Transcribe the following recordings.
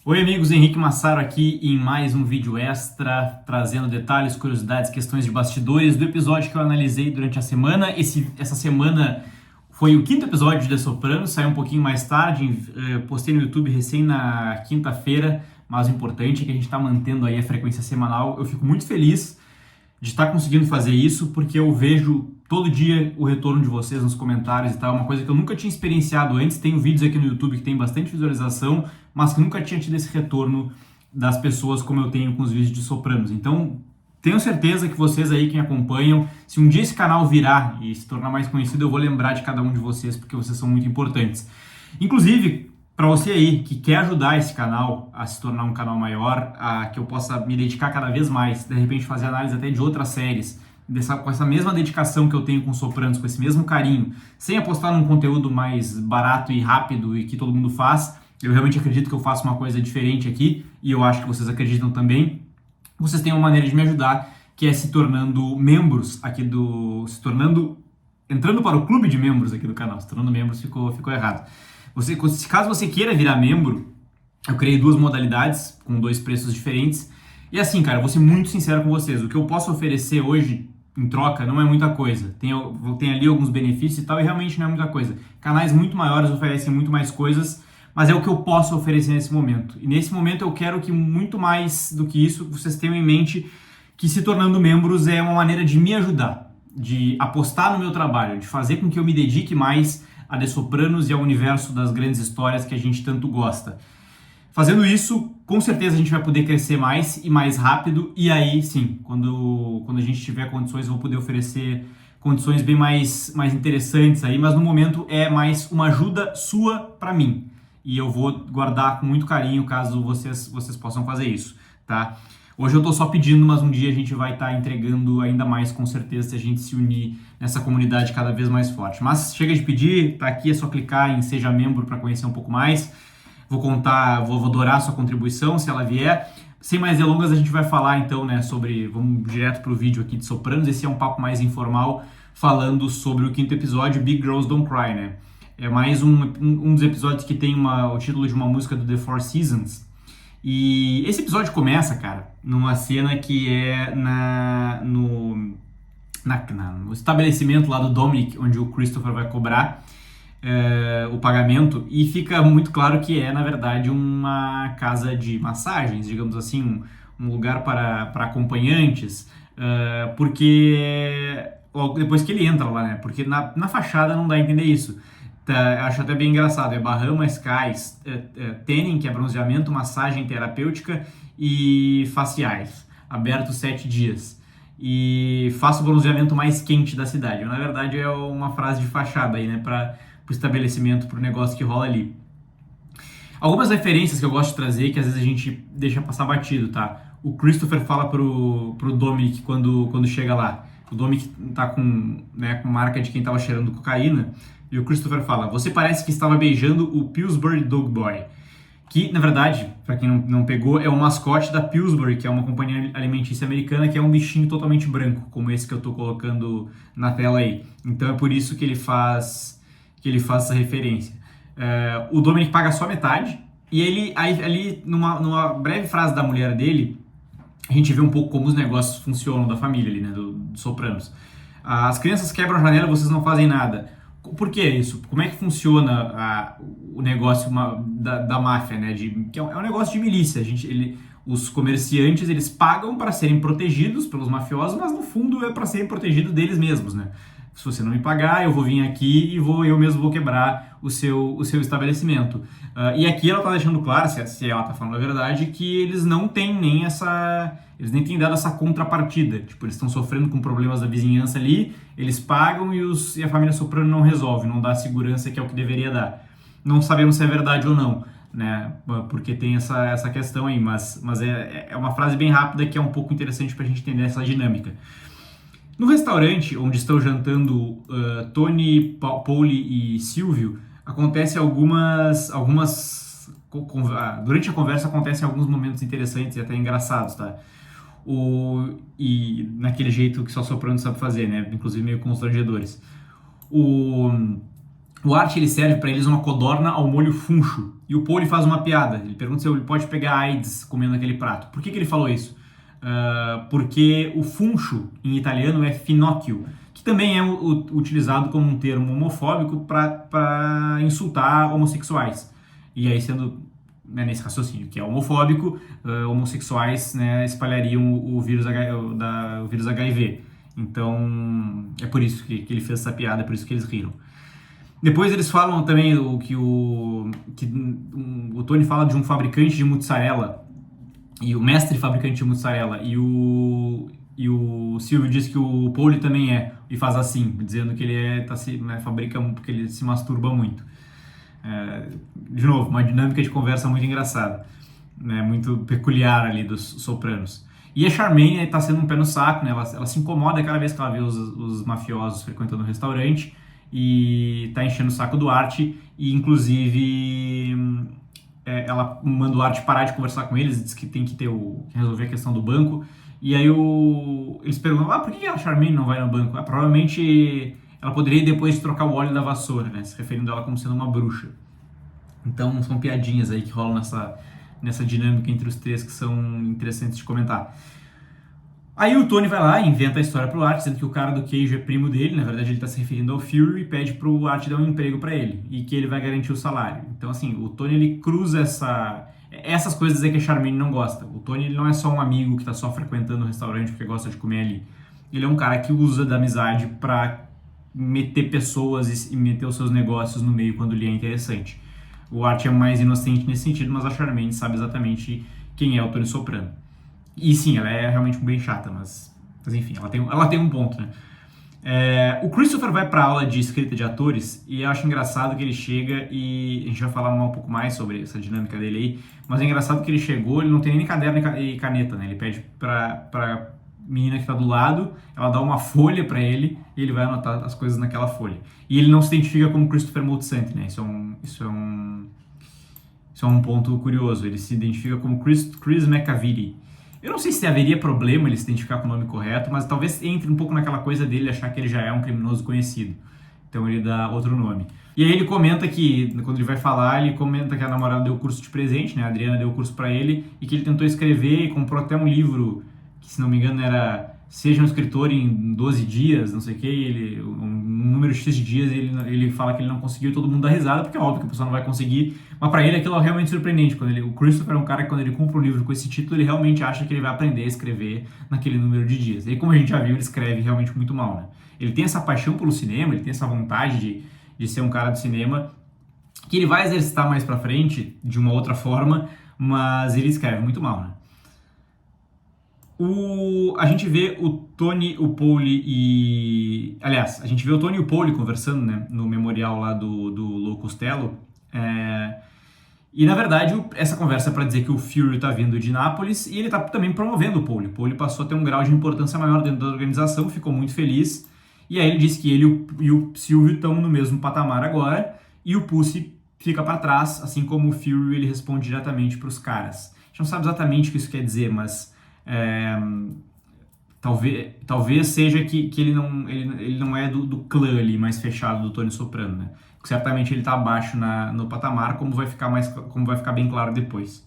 Oi amigos, Henrique Massaro aqui em mais um vídeo extra, trazendo detalhes, curiosidades, questões de bastidores do episódio que eu analisei durante a semana. Essa semana foi o quinto episódio de The Sopranos, saiu um pouquinho mais tarde, postei no YouTube recém na quinta-feira, mas o importante é que a gente está mantendo aí a frequência semanal. Eu fico muito feliz de estar conseguindo fazer isso, porque eu vejo todo dia o retorno de vocês nos comentários e tal, uma coisa que eu nunca tinha experienciado antes. Tenho vídeos aqui no YouTube que tem bastante visualização, mas que nunca tinha tido esse retorno das pessoas como eu tenho com os vídeos de Sopranos. Então, tenho certeza que vocês aí que me acompanham, se um dia esse canal virar e se tornar mais conhecido, eu vou lembrar de cada um de vocês, porque vocês são muito importantes. Inclusive, para você aí que quer ajudar esse canal a se tornar um canal maior, a que eu possa me dedicar cada vez mais, de repente fazer análise até de outras séries, com essa mesma dedicação que eu tenho com Sopranos, com esse mesmo carinho, sem apostar num conteúdo mais barato e rápido e que todo mundo faz, eu realmente acredito que eu faço uma coisa diferente aqui, e eu acho que vocês acreditam também. Vocês têm uma maneira de me ajudar, que é se tornando membros aqui entrando para o clube de membros aqui do canal. Se tornando membros ficou errado. Caso você queira virar membro, eu criei duas modalidades com dois preços diferentes. E assim, cara, eu vou ser muito sincero com vocês. O que eu posso oferecer hoje em troca não é muita coisa. Tem ali alguns benefícios e tal, e realmente não é muita coisa. Canais muito maiores oferecem muito mais coisas, mas é o que eu posso oferecer nesse momento. E nesse momento eu quero que muito mais do que isso, vocês tenham em mente que se tornando membros é uma maneira de me ajudar, de apostar no meu trabalho, de fazer com que eu me dedique mais a The Sopranos e ao universo das grandes histórias que a gente tanto gosta. Fazendo isso, com certeza a gente vai poder crescer mais e mais rápido, e aí sim, quando a gente tiver condições, eu vou poder oferecer condições bem mais interessantes aí, mas no momento é mais uma ajuda sua para mim, e eu vou guardar com muito carinho caso vocês possam fazer isso, tá? Hoje eu tô só pedindo, mas um dia a gente vai estar entregando ainda mais, com certeza, se a gente se unir nessa comunidade cada vez mais forte. Mas chega de pedir, tá aqui, é só clicar em Seja Membro para conhecer um pouco mais. Vou adorar a sua contribuição, se ela vier. Sem mais delongas, a gente vai falar então, né, vamos direto pro vídeo aqui de Sopranos. Esse é um papo mais informal, falando sobre o quinto episódio, Big Girls Don't Cry, né? É mais um dos episódios que tem o título de uma música do The Four Seasons. E esse episódio começa, cara, numa cena que é no estabelecimento lá do Dominic, onde o Christopher vai cobrar o pagamento, e fica muito claro que é, na verdade, uma casa de massagens, digamos assim, um lugar para acompanhantes, porque logo depois que ele entra lá, né? Porque na fachada não dá a entender isso. Tá, acho até bem engraçado, é Bahamas, Skies, tanning, que é bronzeamento, massagem terapêutica e faciais, aberto 7 dias. E faço o bronzeamento mais quente da cidade. Na verdade é uma frase de fachada aí, né, para o estabelecimento, para o negócio que rola ali. Algumas referências que eu gosto de trazer, que às vezes a gente deixa passar batido, tá? O Christopher fala pro Dominic quando chega lá. O Dominic tá com marca de quem tava cheirando cocaína. E o Christopher fala: você parece que estava beijando o Pillsbury Dog Boy. Que, na verdade, para quem não pegou, é o mascote da Pillsbury, que é uma companhia alimentícia americana, que é um bichinho totalmente branco, como esse que eu tô colocando na tela aí. Então é por isso que ele faz essa referência. O Dominic paga só metade, e ele, ali, numa breve frase da mulher dele, a gente vê um pouco como os negócios funcionam da família ali, né, do Sopranos. As crianças quebram a janela, vocês não fazem nada. Por que isso? Como é que funciona o negócio da máfia, né? Que é um negócio de milícia. Os comerciantes, eles pagam para serem protegidos pelos mafiosos, mas no fundo é para serem protegidos deles mesmos, né? Se você não me pagar, eu vou vir aqui e eu mesmo vou quebrar o seu estabelecimento. E aqui ela está deixando claro, se ela está falando a verdade, que eles não têm eles nem têm dado essa contrapartida. Tipo, eles estão sofrendo com problemas da vizinhança ali, eles pagam e a família Soprano não resolve, não dá a segurança que é o que deveria dar. Não sabemos se é verdade ou não, né? Porque tem essa questão aí, mas é uma frase bem rápida que é um pouco interessante para a gente entender essa dinâmica. No restaurante onde estão jantando Tony, Paulie e Silvio, acontece durante a conversa acontecem alguns momentos interessantes e até engraçados, tá? E naquele jeito que só Soprano sabe fazer, né? Inclusive meio constrangedores. O o Art ele serve para eles uma codorna ao molho funcho. E o Paul ele faz uma piada. Ele pergunta se ele pode pegar AIDS comendo aquele prato. Por que ele falou isso? Porque o funcho em italiano é finocchio, que também é utilizado como um termo homofóbico para insultar homossexuais. E aí, sendo, né, nesse raciocínio que é homofóbico, homossexuais, né, espalhariam o vírus HIV. Então, é por isso que ele fez essa piada, é por isso que eles riram. Depois eles falam também que o Tony fala de um fabricante de mussarela, e o mestre fabricante de mussarela, e o Silvio diz que o Pauli também é, e faz assim, dizendo que ele fabrica porque ele se masturba muito. De novo, uma dinâmica de conversa muito engraçada, né, muito peculiar ali dos Sopranos. E a Charmaine está sendo um pé no saco, né, ela se incomoda cada vez que ela vê os mafiosos frequentando o restaurante, e tá enchendo o saco do Art, e inclusive ela manda o Art parar de conversar com eles, diz que tem que resolver a questão do banco, e aí eles perguntam, por que a Charmaine não vai no banco? Provavelmente ela poderia ir depois de trocar o óleo da vassoura, né, se referindo a ela como sendo uma bruxa. Então são piadinhas aí que rolam nessa dinâmica entre os três que são interessantes de comentar. Aí o Tony vai lá e inventa a história pro Art, dizendo que o cara do queijo é primo dele, na verdade ele tá se referindo ao Fury, e pede pro Art dar um emprego para ele, e que ele vai garantir o salário. Então assim, o Tony ele cruza essas coisas aí que a Charmaine não gosta. O Tony ele não é só um amigo que tá só frequentando o restaurante porque gosta de comer ali. Ele é um cara que usa da amizade pra meter pessoas e meter os seus negócios no meio quando lhe é interessante. O Art é mais inocente nesse sentido, mas a Charmaine sabe exatamente quem é o Tony Soprano. E sim, ela é realmente bem chata, mas enfim, ela tem um ponto, né? O Christopher vai pra aula de escrita de atores e eu acho engraçado que ele chega e a gente vai falar um pouco mais sobre essa dinâmica dele aí, mas é engraçado que ele chegou, ele não tem nem caderno e caneta, né? Ele pede pra menina que tá do lado, ela dá uma folha pra ele e ele vai anotar as coisas naquela folha. E ele não se identifica como Christopher Moltisanti, né? Isso é um ponto curioso. Ele se identifica como Chris McAvity. Eu não sei se haveria problema ele se identificar com o nome correto, mas talvez entre um pouco naquela coisa dele achar que ele já é um criminoso conhecido. Então ele dá outro nome. E aí ele comenta que, quando ele vai falar, ele comenta que a namorada deu o curso de presente, né? A Adriana deu o curso pra ele, e que ele tentou escrever e comprou até um livro, que se não me engano era Seja um Escritor em 12 Dias, não sei o que, um número X de dias, ele fala que ele não conseguiu e todo mundo dá risada, porque é óbvio que a pessoa não vai conseguir, mas pra ele aquilo é realmente surpreendente. O Christopher é um cara que quando ele compra um livro com esse título, ele realmente acha que ele vai aprender a escrever naquele número de dias. E como a gente já viu, ele escreve realmente muito mal, né? Ele tem essa paixão pelo cinema, ele tem essa vontade de ser um cara do cinema, que ele vai exercitar mais pra frente, de uma outra forma, mas ele escreve muito mal, né? A gente vê o Tony, o Pauli e... Aliás, a gente vê o Tony e o Pauli conversando, né, no memorial lá do Lou Costello. E, na verdade, essa conversa é para dizer que o Fury tá vindo de Nápoles e ele tá também promovendo o Pauli. O Pauli passou a ter um grau de importância maior dentro da organização, ficou muito feliz. E aí ele disse que ele e o Silvio estão no mesmo patamar agora e o Pussy fica para trás, assim como o Fury ele responde diretamente para os caras. A gente não sabe exatamente o que isso quer dizer, mas... talvez seja que ele não é do clã ali mais fechado do Tony Soprano, né? Porque certamente ele está abaixo no patamar, como vai ficar bem claro depois.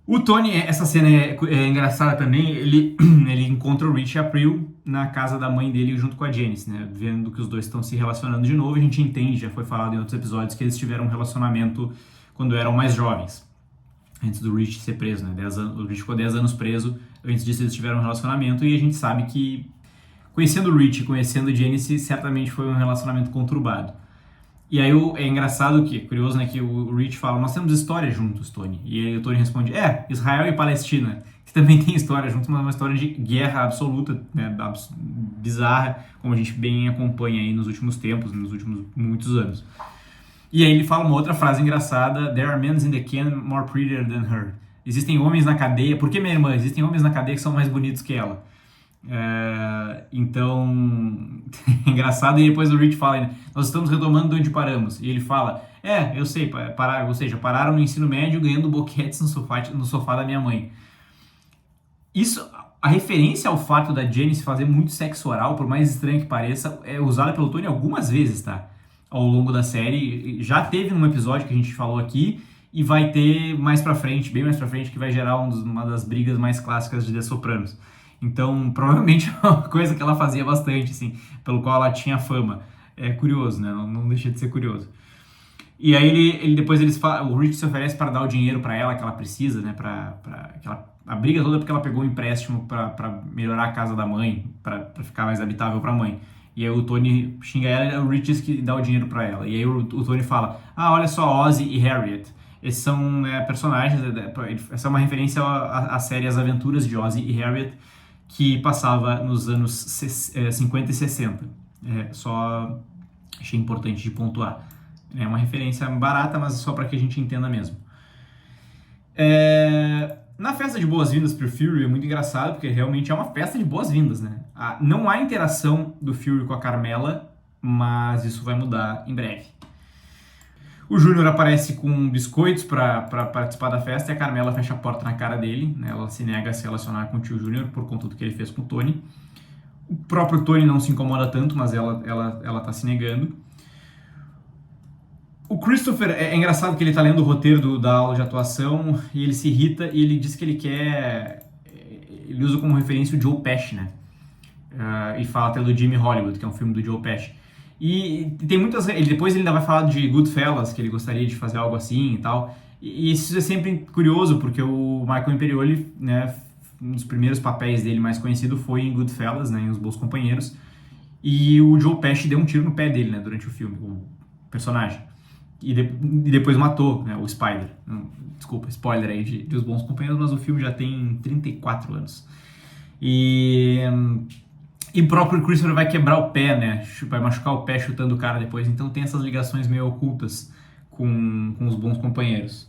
O Tony, essa cena é engraçada também, ele encontra o Rich e a April na casa da mãe dele junto com a Janice, né? Vendo que os dois estão se relacionando de novo, a gente entende, já foi falado em outros episódios, que eles tiveram um relacionamento quando eram mais jovens. Antes do Rich ser preso, né? O Rich ficou 10 anos preso, antes disso eles tiveram um relacionamento, e a gente sabe que, conhecendo o Rich, conhecendo a Janice, certamente foi um relacionamento conturbado. E aí é engraçado, curioso, né, que o Rich fala, nós temos história juntos, Tony. E aí o Tony responde, Israel e Palestina, que também tem história juntos, mas é uma história de guerra absoluta, né, bizarra, como a gente bem acompanha aí nos últimos tempos, nos últimos muitos anos. E aí ele fala uma outra frase engraçada, there are men in the can more prettier than her. Existem homens na cadeia, por que minha irmã? Existem homens na cadeia que são mais bonitos que ela. Então, é engraçado, e depois o Rich fala, nós estamos retomando de onde paramos. E ele fala, eu sei, pararam no ensino médio ganhando boquetes no sofá da minha mãe. Isso, A referência ao fato da Janice fazer muito sexo oral, por mais estranho que pareça, é usada pelo Tony algumas vezes, tá? Ao longo da série. Já teve num episódio que a gente falou aqui, e vai ter mais pra frente, bem mais pra frente, que vai gerar uma das brigas mais clássicas de The Sopranos. Então, provavelmente é uma coisa que ela fazia bastante, assim, pelo qual ela tinha fama. É curioso, né? Não deixa de ser curioso. E aí o Rich se oferece para dar o dinheiro para ela que ela precisa, né? A briga toda é porque ela pegou um empréstimo para melhorar a casa da mãe, para ficar mais habitável para a mãe. E aí o Tony xinga ela e é o Rich que dá o dinheiro para ela. E aí o Tony fala: ah, olha só, Ozzy e Harriet. Esses são personagens, essa é uma referência à série As Aventuras de Ozzy e Harriet, que passava nos anos 50 e 60. Só achei importante de pontuar. É uma referência barata, mas só para que a gente entenda mesmo. Na festa de boas-vindas pro Fury é muito engraçado, porque realmente é uma festa de boas-vindas, né? Não há interação do Fury com a Carmela, mas isso vai mudar em breve. O Júnior aparece com biscoitos para participar da festa e a Carmela fecha a porta na cara dele, né? Ela se nega a se relacionar com o tio Júnior por conta do que ele fez com o Tony. O próprio Tony não se incomoda tanto, mas ela tá se negando. O Christopher, é engraçado que ele tá lendo o roteiro da aula de atuação e ele se irrita e ele diz que ele quer... Ele usa como referência o Joe Pesci, né? E fala até do Jimmy Hollywood, que é um filme do Joe Pesci. E tem muitas... Depois ele ainda vai falar de Goodfellas, que ele gostaria de fazer algo assim e tal. E isso é sempre curioso, porque o Michael Imperioli, né, um dos primeiros papéis dele mais conhecido foi em Goodfellas, né, em Os Bons Companheiros. E o Joe Pesci deu um tiro no pé dele, né, durante o filme, o personagem. E depois matou, né, o Spider. Desculpa, spoiler aí de Os Bons Companheiros, mas o filme já tem 34 anos. E o próprio Christopher vai quebrar o pé, né? Vai machucar o pé chutando o cara depois. Então tem essas ligações meio ocultas com Os Bons Companheiros.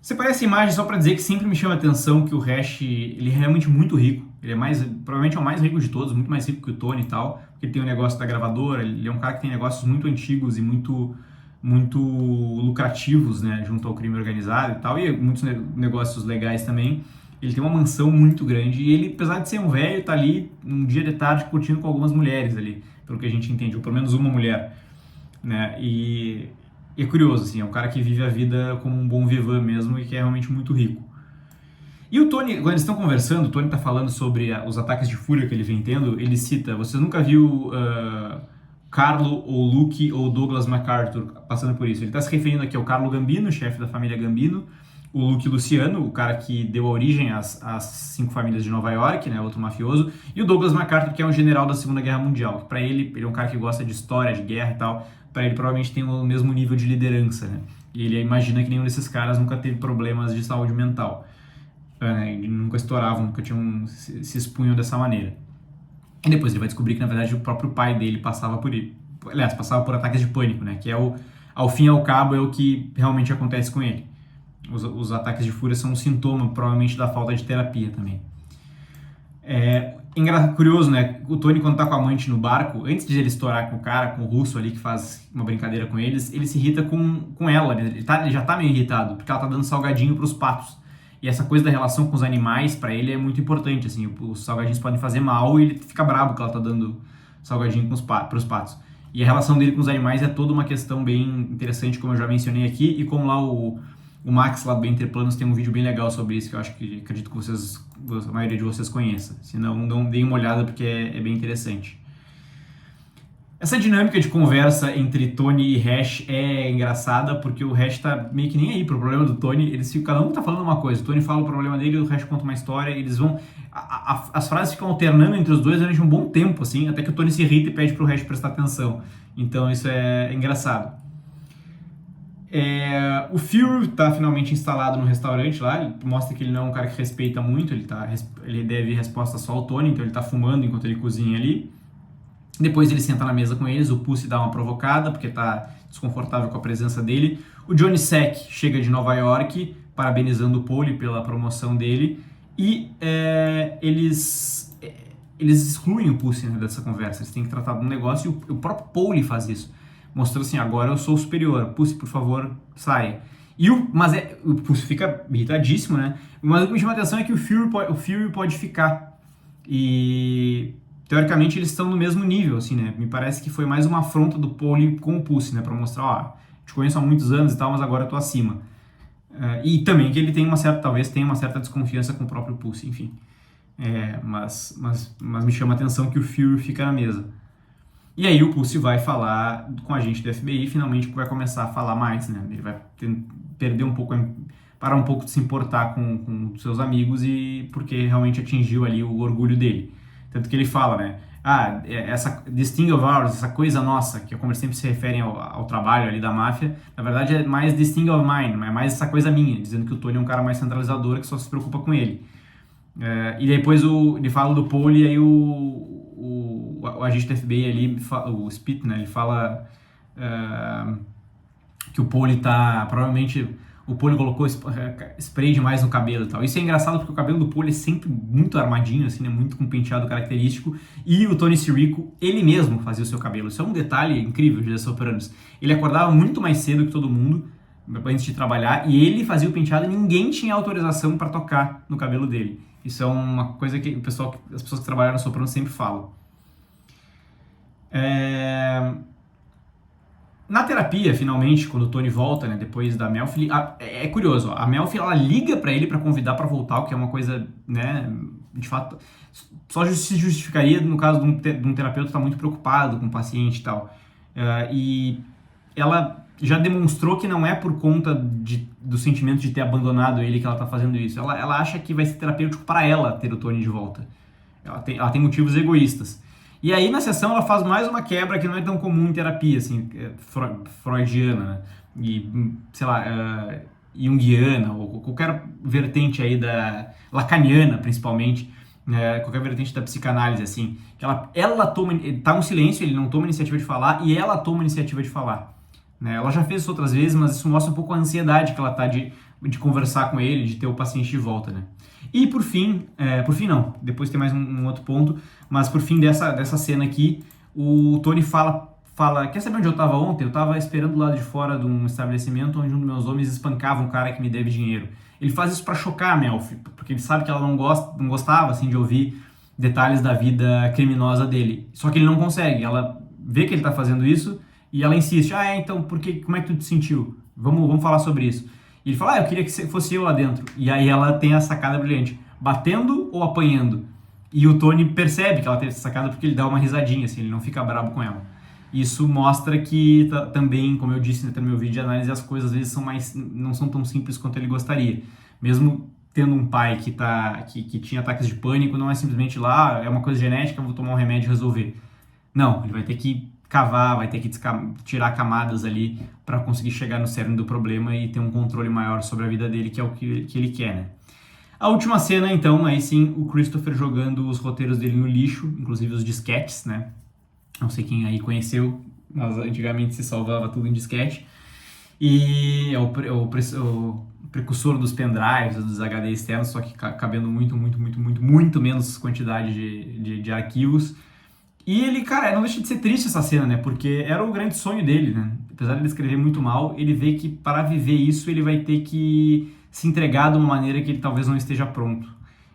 Separei essa imagem só pra dizer que sempre me chama a atenção que o Hash, ele é realmente muito rico. Ele é provavelmente é o mais rico de todos, muito mais rico que o Tony e tal. Porque ele tem o negócio da gravadora, ele é um cara que tem negócios muito antigos e muito lucrativos, né, junto ao crime organizado e tal, e muitos negócios legais também. Ele tem uma mansão muito grande e ele, apesar de ser um velho, tá ali um dia de tarde curtindo com algumas mulheres ali, pelo que a gente entende, ou pelo menos uma mulher, né, e é curioso, assim, é um cara que vive a vida como um bom vivan mesmo e que é realmente muito rico. E o Tony, quando eles estão conversando, o Tony tá falando sobre os ataques de fúria que ele vem tendo, ele cita: você nunca viu Carlo ou Luke ou Douglas MacArthur passando por isso. Ele está se referindo aqui ao Carlo Gambino, chefe da família Gambino, o Luke Luciano, o cara que deu origem às 5 famílias de Nova York, né, outro mafioso, e o Douglas MacArthur, que é um general da Segunda Guerra Mundial. Para ele é um cara que gosta de história, de guerra e tal, para ele provavelmente tem o mesmo nível de liderança, né? E ele imagina que nenhum desses caras nunca teve problemas de saúde mental. Nunca estouravam, nunca se expunham dessa maneira. E depois ele vai descobrir que, na verdade, o próprio pai dele passava por ataques de pânico, né? Que ao fim e ao cabo, é o que realmente acontece com ele. Os ataques de fúria são um sintoma, provavelmente, da falta de terapia também. Curioso, né? O Tony, quando tá com a amante no barco, antes de ele estourar com o cara, com o russo ali, que faz uma brincadeira com eles, ele se irrita com ela, né? Ele já tá meio irritado, porque ela tá dando salgadinho pros patos. E essa coisa da relação com os animais, pra ele, é muito importante, assim. Os salgadinhos podem fazer mal e ele fica bravo que ela tá dando salgadinho pros patos. E a relação dele com os animais é toda uma questão bem interessante, como eu já mencionei aqui, e como lá o Max, lá do Bem Entre Planos, tem um vídeo bem legal sobre isso, que eu acredito que a maioria de vocês conheça. Se não, deem uma olhada, porque é bem interessante. Essa dinâmica de conversa entre Tony e Hash é engraçada, porque o Hash tá meio que nem aí pro problema do Tony. Cada um tá falando uma coisa. O Tony fala o problema dele, o Hash conta uma história, e eles vão... As frases ficam alternando entre os dois durante um bom tempo, assim, até que o Tony se irrita e pede pro Hash prestar atenção. Então isso é engraçado. O Fury tá finalmente instalado no restaurante lá. Ele mostra que ele não é um cara que respeita muito, ele deve resposta só ao Tony, então ele tá fumando enquanto ele cozinha ali. Depois ele senta na mesa com eles, o Pussy dá uma provocada, porque tá desconfortável com a presença dele. O Johnny Sack chega de Nova York, parabenizando o Paulie pela promoção dele, e eles excluem o Pussy, né, dessa conversa. Eles têm que tratar de um negócio, e o próprio Paulie faz isso, mostrando assim: agora eu sou o superior, Pussy, por favor, saia. O Pussy fica irritadíssimo, né? Mas o que me chama a atenção é que o Fury pode ficar. e teoricamente eles estão no mesmo nível, assim, né? Me parece que foi mais uma afronta do Pauli com o Pucci, né? Pra mostrar, ó, te conheço há muitos anos e tal, mas agora eu tô acima. E também que ele tem uma certa, talvez tenha uma certa desconfiança com o próprio Pucci, enfim. Mas me chama a atenção que o Fury fica na mesa. E aí o Pucci vai falar com a gente do FBI e finalmente vai começar a falar mais, né? Ele vai perder um pouco, parar um pouco de se importar com seus amigos e porque realmente atingiu ali o orgulho dele. Tanto que ele fala, né? Essa this thing of ours, essa coisa nossa, que é como eles sempre se referem ao trabalho ali da máfia, na verdade é mais this thing of mine, é mais essa coisa minha, dizendo que o Tony é um cara mais centralizador que só se preocupa com ele. E depois ele fala do Paul e aí o agente do FBI ali, o Spit, né, ele fala que o Paul tá, provavelmente, o Paul colocou spray demais no cabelo e tal. Isso é engraçado porque o cabelo do Paul é sempre muito armadinho, assim, né, muito com penteado característico, e o Tony Sirico, ele mesmo fazia o seu cabelo. Isso é um detalhe incrível de The Sopranos. Ele acordava muito mais cedo que todo mundo, antes de trabalhar, e ele fazia o penteado e ninguém tinha autorização para tocar no cabelo dele. Isso é uma coisa que as pessoas que trabalharam no Sopranos sempre falam. Na terapia, finalmente, quando o Tony volta, né, depois da Melfi, é curioso, ó, a Melfi, ela liga para ele para convidar para voltar, o que é uma coisa, né, de fato, só se justificaria no caso de um terapeuta estar muito preocupado com o paciente e tal. E ela já demonstrou que não é por conta do sentimento de ter abandonado ele que ela está fazendo isso. Ela acha que vai ser terapêutico para ela ter o Tony de volta. Ela tem motivos egoístas. E aí, na sessão, ela faz mais uma quebra que não é tão comum em terapia, assim, freudiana, né? E, sei lá, junguiana, ou qualquer vertente aí lacaniana, principalmente, qualquer vertente da psicanálise, assim, que ela tá um silêncio, ele não toma iniciativa de falar, e ela toma iniciativa de falar. Né? Ela já fez isso outras vezes, mas isso mostra um pouco a ansiedade que ela tá de conversar com ele, de ter o paciente de volta, né? E por fim não, depois tem mais um outro ponto, mas por fim dessa cena aqui, o Tony fala, quer saber onde eu estava ontem? Eu estava esperando do lado de fora de um estabelecimento onde um dos meus homens espancava um cara que me deve dinheiro. Ele faz isso para chocar a Melfi, porque ele sabe que ela não gostava assim, de ouvir detalhes da vida criminosa dele. Só que ele não consegue, ela vê que ele está fazendo isso e ela insiste, então como é que tu te sentiu? Vamos falar sobre isso. E ele fala, eu queria que fosse eu lá dentro. E aí ela tem a sacada brilhante, batendo ou apanhando? E o Tony percebe que ela teve essa sacada porque ele dá uma risadinha, assim, ele não fica bravo com ela. Isso mostra que também, como eu disse no meu vídeo de análise, as coisas às vezes não são tão simples quanto ele gostaria. Mesmo tendo um pai que tinha ataques de pânico, não é simplesmente lá, é uma coisa genética, vou tomar um remédio e resolver. Não, ele vai ter que cavar, vai ter que tirar camadas ali para conseguir chegar no cerne do problema e ter um controle maior sobre a vida dele, que é o que ele quer, né? A última cena, então, aí sim, o Christopher jogando os roteiros dele no lixo, inclusive os disquetes, né? Não sei quem aí conheceu, mas antigamente se salvava tudo em disquete. E é o precursor dos pendrives, dos HD externos, só que cabendo muito menos quantidade de arquivos. E ele, cara, não deixa de ser triste essa cena, né? Porque era o grande sonho dele, né? Apesar de ele escrever muito mal, ele vê que para viver isso ele vai ter que se entregar de uma maneira que ele talvez não esteja pronto.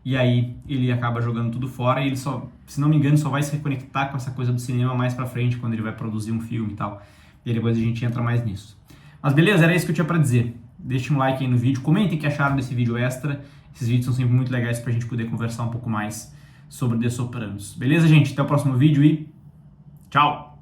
E aí ele acaba jogando tudo fora e ele só, se não me engano, só vai se reconectar com essa coisa do cinema mais pra frente, quando ele vai produzir um filme e tal. E depois a gente entra mais nisso. Mas beleza, era isso que eu tinha pra dizer. Deixem um like aí no vídeo, comentem o que acharam desse vídeo extra. Esses vídeos são sempre muito legais pra gente poder conversar um pouco mais sobre The Sopranos. Beleza, gente? Até o próximo vídeo e tchau!